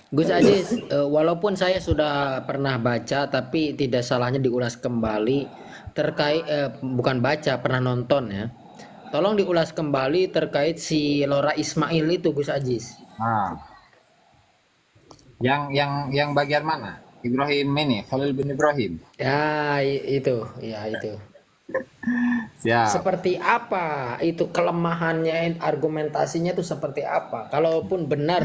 Gus Aziz, walaupun saya sudah pernah baca, tapi tidak salahnya diulas kembali terkait bukan baca, pernah nonton ya. Tolong diulas kembali terkait si Lora Ismail itu Gus Aziz. Nah, yang bagian mana? Ibrahim ini, Khalil bin Ibrahim. Ya, itu. Siap. Seperti apa itu kelemahannya, argumentasinya itu seperti apa? Kalaupun benar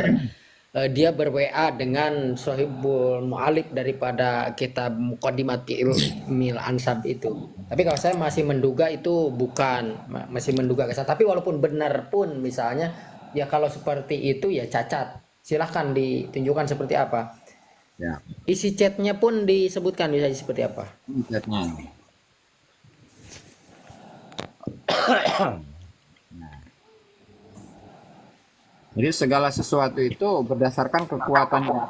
dia ber-WA dengan Sohibul Mu'alif daripada kitab Muqaddimat Ilmil Ansab itu. Tapi kalau saya masih menduga itu bukan, masih menduga kesalahan. Tapi walaupun benar pun misalnya, ya kalau seperti itu ya cacat. Silahkan ditunjukkan seperti apa. Ya. Isi chatnya pun disebutkan bisa seperti apa. Chatnya. Jadi segala sesuatu itu berdasarkan kekuatannya.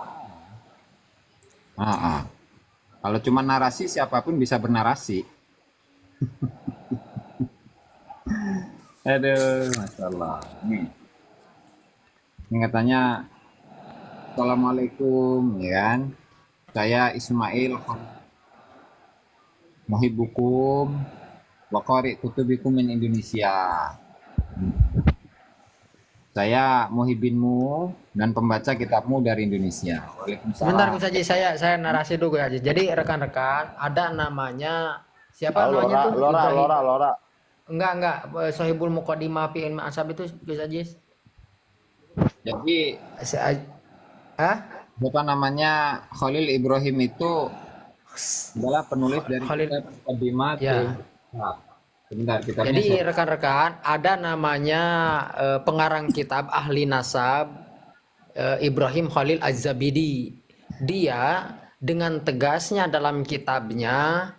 Ah, ah. Kalau cuma narasi, siapapun bisa bernarasi. Aduh, masalah. Ini katanya, Assalamualaikum, ya kan? Saya Ismail Muhibbukum wa qari kutubikum min Indonesia. Saya muhibinmu dan pembaca kitabmu dari Indonesia. Sebentar Waalaikumsalam. Gus Haji, saya narasi dulu Gus Haji. Jadi rekan-rekan ada namanya siapa Ah, namanya Lora, tuh Lora, Ibrahim. Lora, Lora. Enggak, Sohibul Muqaddimah fi Ilmi Ansab itu Gus Haji. Jadi Si- Ah? siapa namanya, Khalil Ibrahim itu adalah penulis dari Khalil kitab Muqaddimat. ya. Nah, sebentar, kitabnya Jadi rekan-rekan ada namanya pengarang kitab ahli nasab Ibrahim Khalil Az-Zabidi. Dia dengan tegasnya dalam kitabnya,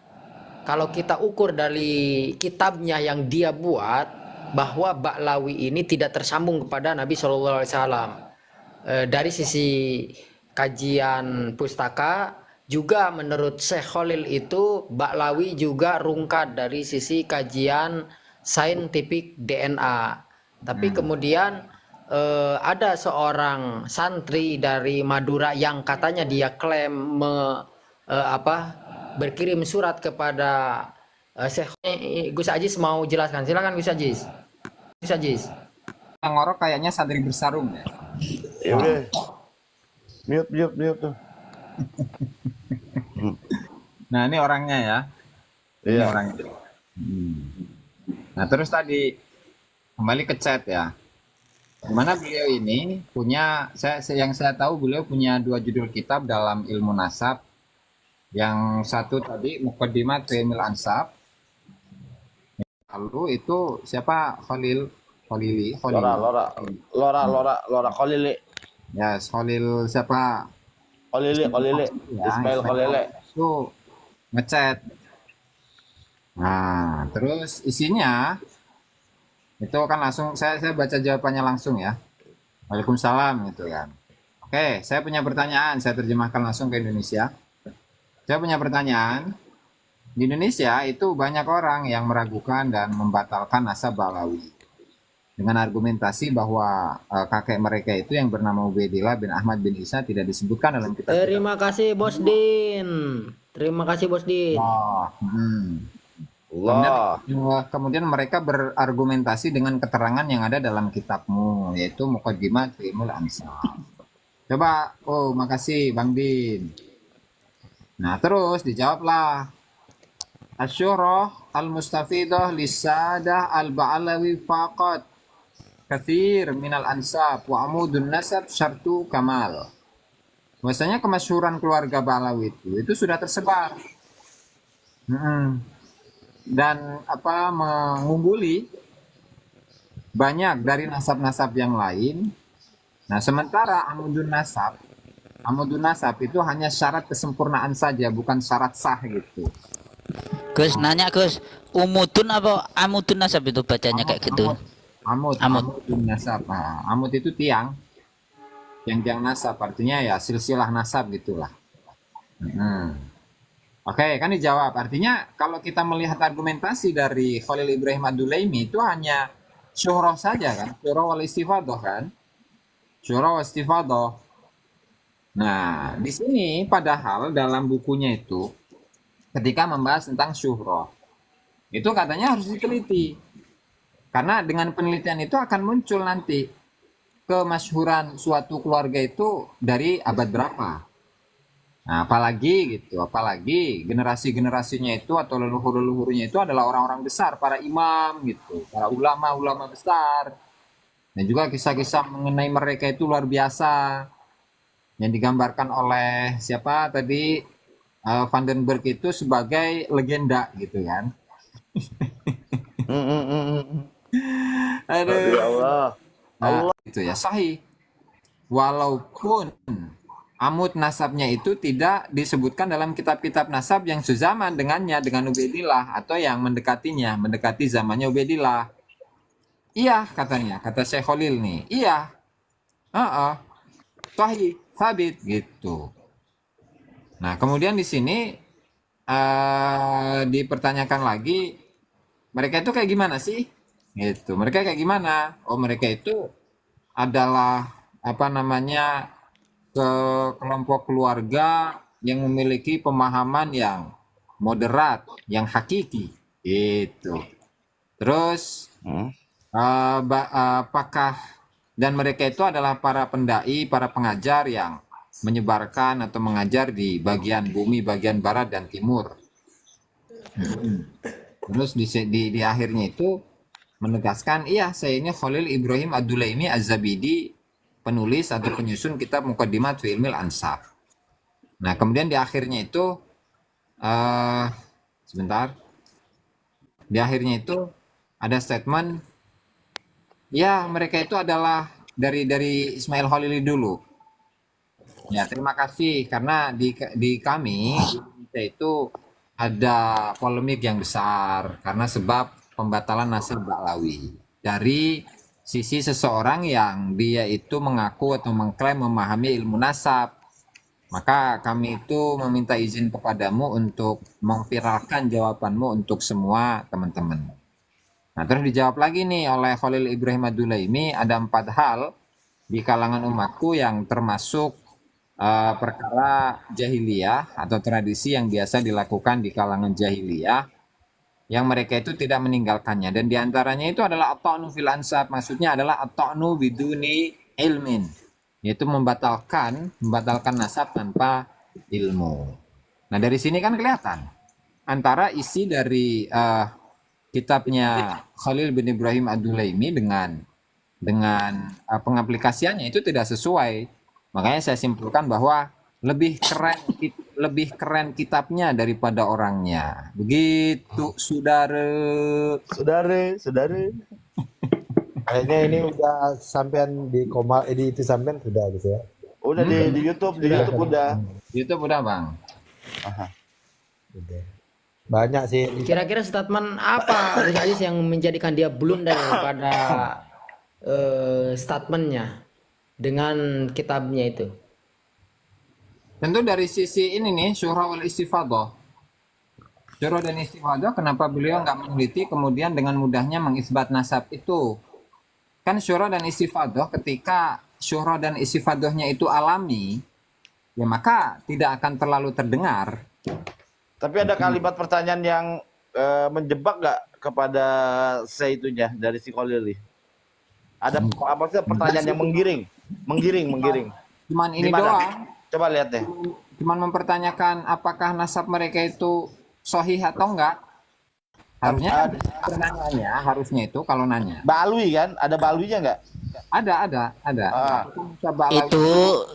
kalau kita ukur dari kitabnya yang dia buat, bahwa Ba'lawi ini tidak tersambung kepada Nabi Shallallahu Alaihi Wasallam. Dari sisi kajian pustaka juga menurut Syekh Khalil itu Ba'lawi juga rungkat dari sisi kajian saintifik DNA. Tapi kemudian ada seorang santri dari Madura yang katanya dia klaim berkirim surat kepada Syekh Gus Aziz mau jelaskan. Silakan Gus Aziz. Gus Aziz. ngorok kayaknya santri bersarung ya. Ya udah. Mute tuh. Nah, ini orangnya ya. Ini Iya. orangnya. Nah, terus tadi kembali ke chat ya. Dimana beliau ini punya, yang saya tahu beliau punya 2 judul kitab dalam ilmu nasab. Yang satu tadi Muqaddimat Ilmil Ansab. Lalu itu siapa? Khalili. Lora Khalili. Ya, Khalil siapa? Khalili. Ya, Ismail Khalili. itu ngechat. Nah, terus isinya itu kan langsung saya baca jawabannya langsung ya. Waalaikumsalam gitu kan. Oke, saya punya pertanyaan, saya terjemahkan langsung ke Indonesia. Saya punya pertanyaan. Di Indonesia itu banyak orang yang meragukan dan membatalkan nasab Balawi dengan argumentasi bahwa kakek mereka itu yang bernama Ubaidillah bin Ahmad bin Isa tidak disebutkan dalam kitab. Terima kasih Bos Din. Terima kasih Bos Din. Allah. Kemudian mereka berargumentasi dengan keterangan yang ada dalam kitabmu, yaitu Muqaddimat Ilmul Ansab. Coba, makasih Bang Din. Nah, terus dijawablah. Asyurah al-mustafidah lisadah al-ba'alawi faqat kathir minal ansab wa amudun nasab syartu kamal. Bahwasanya kemasyhuran keluarga Ba'alawi itu sudah tersebar. Dan mengungguli banyak dari nasab-nasab yang lain. Nah, sementara amudun nasab itu hanya syarat kesempurnaan saja, bukan syarat sah gitu. Gus nanya Gus, umudun apa amudun nasab itu bacanya kayak gitu? Amudun nasab. Nah, amud itu tiang nasab, artinya ya silsilah nasab gitulah. Oke, kan dijawab. Artinya kalau kita melihat argumentasi dari Khalil Ibrahim Ad-Dulaimi itu hanya syuhrah saja kan, syuhrah wal istifadah kan, syuhrah wal istifadah. Nah, di sini padahal dalam bukunya itu ketika membahas tentang syuhroh, itu katanya harus diteliti. Karena dengan penelitian itu akan muncul nanti kemasyhuran suatu keluarga itu dari abad berapa. Nah, apalagi gitu, apalagi generasi-generasinya itu atau leluhur-leluhurnya itu adalah orang-orang besar, para imam gitu, para ulama-ulama besar. Dan juga kisah-kisah mengenai mereka itu luar biasa yang digambarkan oleh siapa tadi, Vandenberg itu sebagai legenda gitu kan. Ya Aduh. Allah. Nah, itu ya sahih. Walaupun amud nasabnya itu tidak disebutkan dalam kitab-kitab nasab yang sezaman dengannya, dengan Ubaidillah atau yang mendekatinya, mendekati zamannya Ubaidillah. Iya katanya, kata Syekh Khalil nih. Iya. Sahih, sabit gitu. Nah, kemudian di sini dipertanyakan lagi, mereka itu kayak gimana sih? Gitu. Mereka kayak gimana? Oh, mereka itu adalah apa namanya, ke kelompok keluarga yang memiliki pemahaman yang moderat, yang hakiki. Gitu. Terus apakah dan mereka itu adalah para pendai, para pengajar yang menyebarkan atau mengajar di bagian bumi, bagian barat dan timur. Terus di akhirnya itu menegaskan, iya saya ini Khalil Ibrahim Ad-Dulaimi Az-Zabidi, penulis atau penyusun kitab Muqaddimat fi Ilmil Ansab. Nah, kemudian di akhirnya itu sebentar. Di akhirnya itu ada statement, ya mereka itu adalah dari Ismail Khalili dulu. Ya, terima kasih karena di kami Indonesia itu ada polemik yang besar karena sebab pembatalan nasab Ba'lawi dari sisi seseorang yang dia itu mengaku atau mengklaim memahami ilmu nasab. Maka kami itu meminta izin kepadamu untuk memviralkan jawabanmu untuk semua teman-teman. Nah, terus dijawab lagi nih oleh Khalil Ibrahim Ad-Dulaimi, ada 4 hal di kalangan umatku yang termasuk perkara jahiliyah atau tradisi yang biasa dilakukan di kalangan jahiliyah yang mereka itu tidak meninggalkannya, dan diantaranya itu adalah at-ta'nu fil ansab, maksudnya adalah at-ta'nu biduni ilmin, yaitu membatalkan nasab tanpa ilmu. Nah, dari sini kan kelihatan antara isi dari kitabnya Khalil bin Ibrahim Ad-Dulaimi dengan pengaplikasiannya itu tidak sesuai. Makanya saya simpulkan bahwa lebih keren kitabnya daripada orangnya. Begitu, saudara. Saudara. Kayaknya ini udah sampean di itu sampean sudah gitu ya. Udah di YouTube, udah. YouTube udah, Bang. Udah. Banyak sih. Kira-kira statement apa Gus Aziz yang menjadikan dia blunder pada statementnya dengan kitabnya itu? Tentu dari sisi ini nih, syuhra wal istifadah. Syuhra dan istifadah, kenapa beliau nggak meneliti kemudian dengan mudahnya mengisbat nasab itu? Kan syuhra dan istifadah, ketika syuhra dan istifadahnya itu alami, ya maka tidak akan terlalu terdengar. Tapi ada kalimat pertanyaan yang menjebak nggak kepada saya itunya dari si Khalil? Ada apa sih pertanyaan yang menggiring? Cuman ini Gimana? doang. Coba lihat deh. Cuman mempertanyakan apakah nasab mereka itu sahih atau enggak. Harusnya pertanyaannya harusnya itu kalau nanya. Balui kan? Ada baluinya nggak? Ada. Itu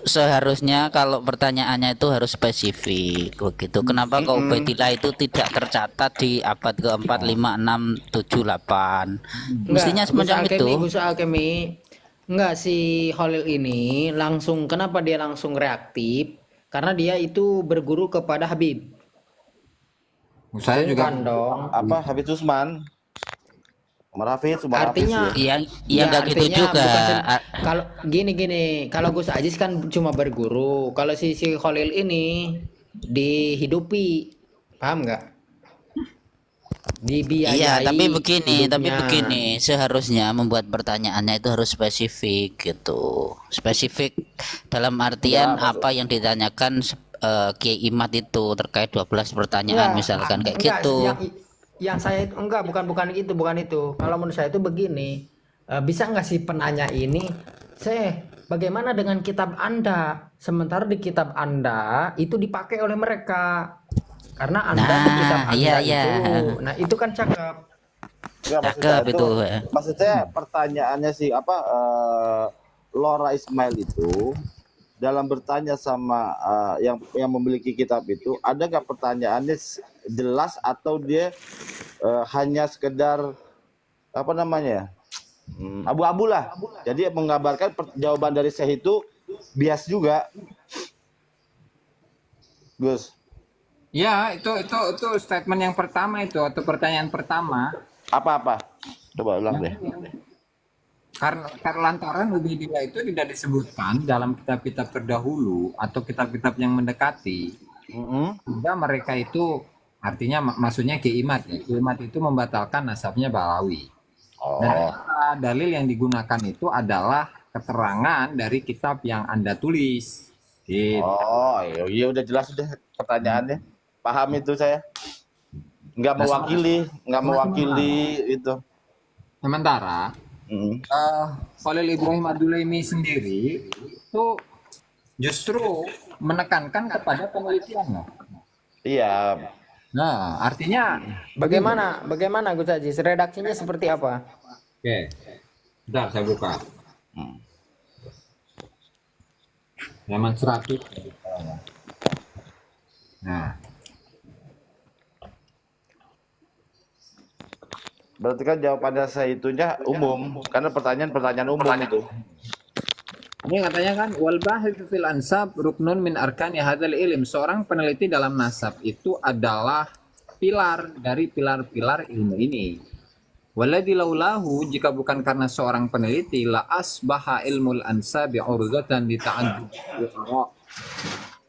seharusnya kalau pertanyaannya itu harus spesifik begitu. Kenapa kok Ubaidillah itu tidak tercatat di abad ke-4, 5, 6, 7, 8? Mestinya semacam itu. Gus Alkemi, enggak, si Khalil ini langsung, kenapa dia langsung reaktif? Karena dia itu berguru kepada Habib. Saya juga Bukan dong. Apa Habib Usman? Merafid, Artinya Iya nggak gitu artinya juga. kalau gini, kalau Gus Aziz kan cuma berguru, kalau si Khalil ini dihidupi, paham nggak? dibiayai Iya, tapi hidupnya. begini, seharusnya membuat pertanyaannya itu harus spesifik gitu. Spesifik dalam artian Enggak, apa yang ditanyakan Kiai Imad itu terkait 12 pertanyaan Enggak, misalkan kayak enggak gitu. yang saya itu enggak, bukan itu. Kalau menurut saya itu begini, bisa nggak sih penanya ini, bagaimana dengan kitab Anda? Sementara di kitab Anda itu dipakai oleh mereka. Karena Anda di kitab Nah, iya Anda iya. itu. Nah, itu kan cakep. enggak, maksud saya Cakep itu, itu. maksud saya pertanyaannya sih apa, Laura Ismail itu dalam bertanya sama yang memiliki kitab itu, ada nggak pertanyaannya jelas atau dia hanya sekedar apa namanya, abu-abu lah. Jadi menggambarkan jawaban dari saya itu bias juga, Gus. Ya, itu statement yang pertama itu atau pertanyaan pertama. Apa-apa? Coba ulang deh. Karena lantaran Ubaidillah itu tidak disebutkan dalam kitab-kitab terdahulu atau kitab-kitab yang mendekati. Sehingga mereka itu artinya maksudnya Ki Imad ya. Ki Imad itu membatalkan nasabnya Balawi. Dan dalil yang digunakan itu adalah keterangan dari kitab yang Anda tulis. Gitu. Oh, iya udah jelas udah pertanyaannya. Paham itu saya. Nggak mewakili itu. Sementara Khalil Ibrahim Ad-Dulaimi sendiri itu justru menekankan kepada penelitian. Iya. Nah, artinya Bagaimana Gus Aziz? Redaksinya seperti apa? oke. Bentar, saya buka. Halaman 100. Nah, Berarti kan jawabannya saya itunya umum, karena pertanyaan umum itu. ini katanya kan wal bahitsu fil ansab ruknun min arkani hadzal ilm. Seorang peneliti dalam nasab itu adalah pilar dari pilar-pilar ilmu ini. Waladzi laulahu, jika bukan karena seorang peneliti, la asbaha ilmul ansabi urzatan li ta'addud.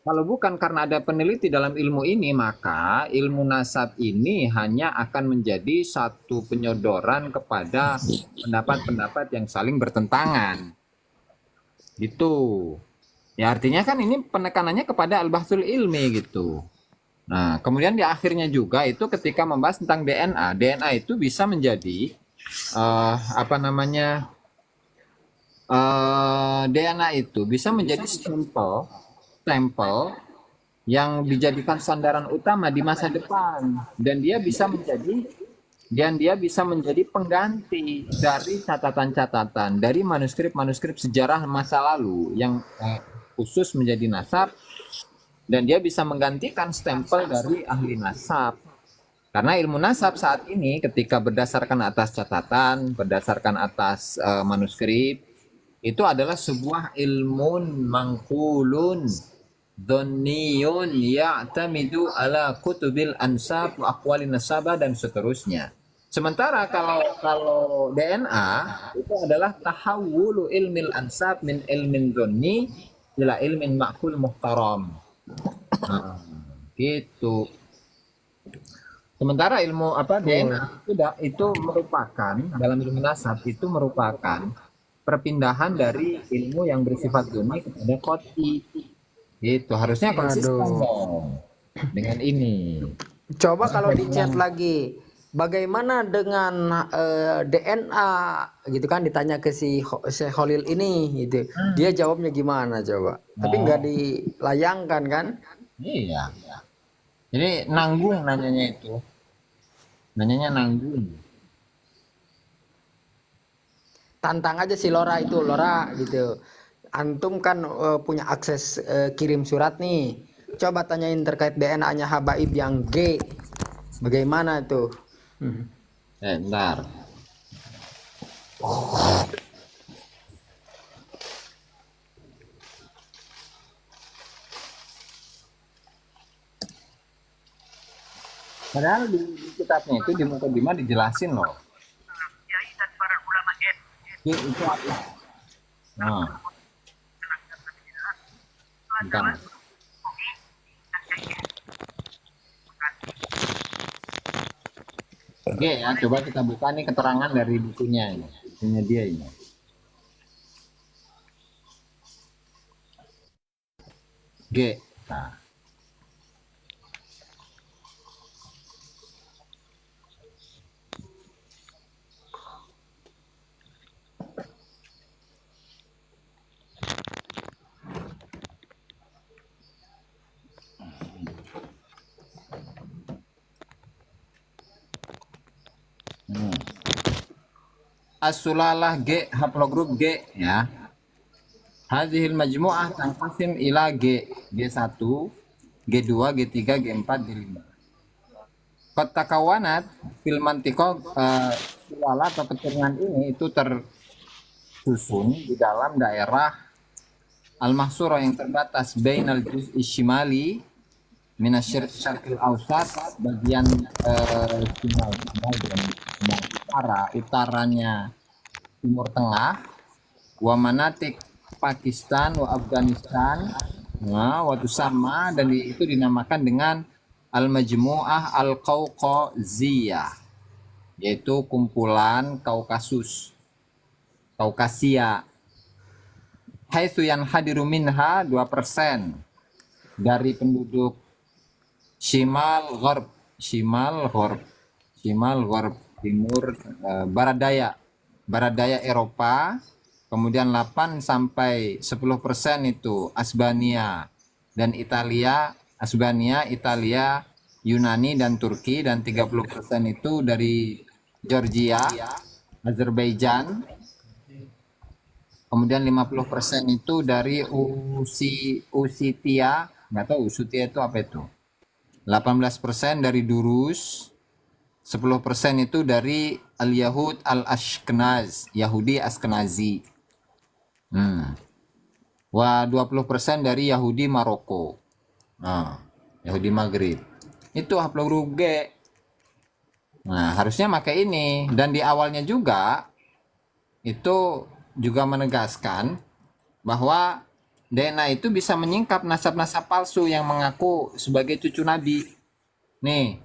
Kalau bukan karena ada peneliti dalam ilmu ini, maka ilmu nasab ini hanya akan menjadi satu penyodoran kepada pendapat-pendapat yang saling bertentangan. Gitu. Ya artinya kan ini penekanannya kepada al-bahsul ilmi gitu. Nah, kemudian di akhirnya juga itu ketika membahas tentang DNA, DNA itu bisa menjadi DNA itu bisa menjadi stempel yang dijadikan sandaran utama di masa depan, dan dia bisa menjadi pengganti dari catatan-catatan dari manuskrip-manuskrip sejarah masa lalu yang khusus menjadi nasab, dan dia bisa menggantikan stempel dari ahli nasab. Karena ilmu nasab saat ini ketika berdasarkan atas catatan, berdasarkan atas manuskrip, itu adalah sebuah ilmun mangkulun dhonniyun ya'tamidu ala kutubil ansab wa aqwalin nasabah dan seterusnya. Sementara kalau DNA itu adalah tahawulu ilmil ansab min ilmin dhonni ila ilmin ma'kul muhtaram. Nah, gitu. Sementara ilmu DNA itu merupakan dalam ilmu nasab itu merupakan perpindahan dari ilmu yang bersifat dhonni kepada qat'i. Itu harusnya konsisten dong dengan ini. Coba kalau di chat lagi, bagaimana dengan DNA gitu kan, ditanya ke si Khalil ini gitu. Dia jawabnya gimana coba? Tapi nggak dilayangkan kan? Iya. Jadi nanggung nanyanya itu. Nanyanya nanggung. Tantang aja si Lora gitu. Antum kan punya akses kirim surat nih. Coba tanyain terkait DNA-nya Habaib yang G. Bagaimana tuh? Bentar. Padahal di kitabnya itu di mukadimah dijelasin loh. Itu apa? Nah. Bentar. G ya, coba kita buka nih keterangan dari bukunya ini. Bukunya dia ini. G. Nah, as-sulalah G, haplogrup G ya. Hadhil majmu'ah tanqasim ila G, G1, G2, G3, G4, G5. Qad takawanat fil mantiqah sulalah atau keturunan ini itu tersusun di dalam daerah al-mahsura yang terbatas bainal juz'i syimali minasyarqil awsat, bagian shimal utaranya Timur Tengah, wa manatik Pakistan wa Afghanistan, nah waktu sama, dan itu dinamakan dengan al-majmu'ah al-Qaukaziyah, yaitu kumpulan Kaukasus, Kaukasia. Haitsu yanhadiru minha 2% dari penduduk Shimal Gharb, timur, barat daya Eropa. Kemudian 8 sampai 10% itu Asbania dan Italia, Yunani dan Turki, dan 30% itu dari Georgia, Azerbaijan. Kemudian 50% itu dari Usitia, nggak tahu Usitia itu apa itu. 18% dari Durus, 10% itu dari Al-Yahud Al-Ashkenaz, Yahudi Askenazi. Wah, 20% dari Yahudi Maroko. Nah, Yahudi Maghrib. Itu haplogrup G. Nah, harusnya pakai ini. Dan di awalnya juga itu juga menegaskan bahwa DNA itu bisa menyingkap nasab-nasab palsu yang mengaku sebagai cucu Nabi. Nih.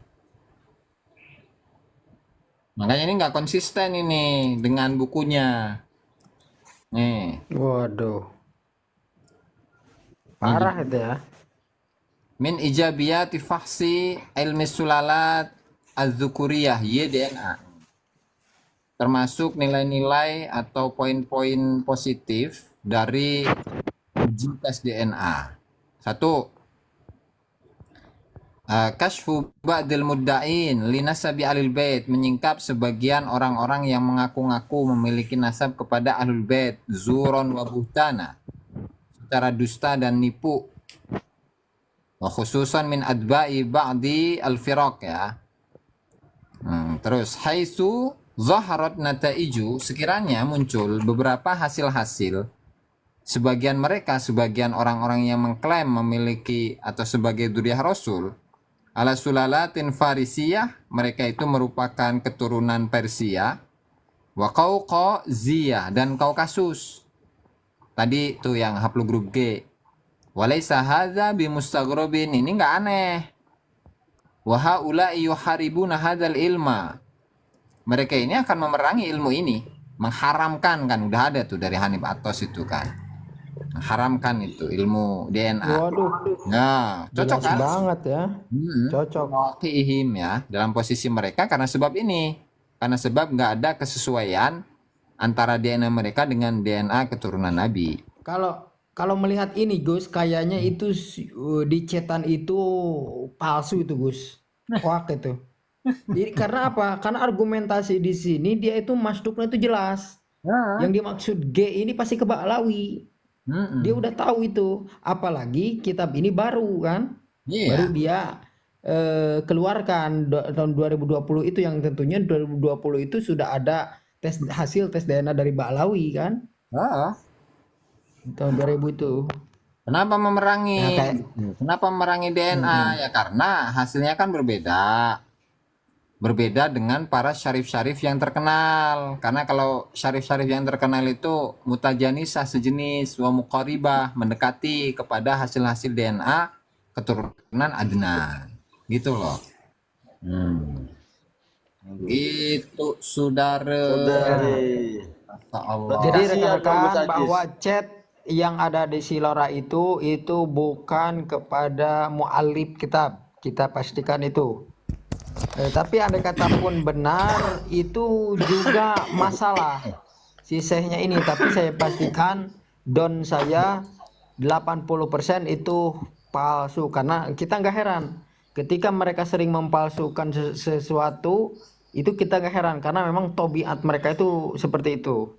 Makanya ini nggak konsisten ini dengan bukunya. Nih. Waduh, parah itu ya. Min ijabiyati fahsi ilmi sulalat az-zukuriyah YDNA. Termasuk nilai-nilai atau poin-poin positif dari uji tes DNA. 1. Kashfu ba'dil mudda'in linasabi alil bait, menyingkap sebagian orang-orang yang mengaku-ngaku memiliki nasab kepada ahlul bait, zuron wa buhtana, secara dusta dan nipu. Wa khususan min adba'i ba'di al-firaq ya. Terus haitsu zaharat nataiju, sekiranya muncul beberapa hasil-hasil sebagian orang-orang yang mengklaim memiliki atau sebagai dzurriyyah Rasul ala sulalatin Farisiyah, mereka itu merupakan keturunan Persia, wa Qaukaziyah, dan Kaukasus. Tadi tuh yang haplogrup G. Walaysa hadza bimustaghrabin, ini enggak aneh. Wa haula'i yuharibuna hadzal ilma, mereka ini akan memerangi ilmu ini, mengharamkan, kan udah ada tuh dari Hanif Atos itu kan. Mengharamkan itu ilmu DNA. Waduh, Nah, cocok jelas kan? banget ya. Cocok. Mewakilihim ya dalam posisi mereka karena sebab ini. Karena sebab nggak ada kesesuaian antara DNA mereka dengan DNA keturunan Nabi. Kalau melihat ini Gus, kayaknya itu di cetan itu palsu itu Gus. Hoak itu. Jadi karena apa? Karena argumentasi di sini dia itu masduknya itu jelas. Yang dimaksud G ini pasti ke Ba'lawi. Dia udah tahu itu. Apalagi kitab ini baru kan? Iya. Baru dia keluarkan tahun 2020 itu, yang tentunya 2020 itu sudah ada hasil tes DNA dari Ba'lawi kan? Tahun 2000 itu. Kenapa memerangi? Ya, Kenapa memerangi DNA? Ya karena hasilnya kan berbeda. Berbeda dengan para syarif-syarif yang terkenal. Karena kalau syarif-syarif yang terkenal itu mutajanisah, sejenis, wa muqaribah, mendekati kepada hasil-hasil DNA keturunan Adnan. Gitu loh. Itu saudara. Saudari. Masya Allah. Jadi Kasihan Bang rekan-rekan Gus bahwa Ajis. chat yang ada di Silora itu bukan kepada mu'alif kitab. Kita pastikan itu. Tapi andai kata pun benar itu juga masalah si syekhnya ini. Tapi saya pastikan don saya 80% itu palsu. Karena kita nggak heran ketika mereka sering mempalsukan sesuatu, itu kita nggak heran karena memang tobiat mereka itu seperti itu.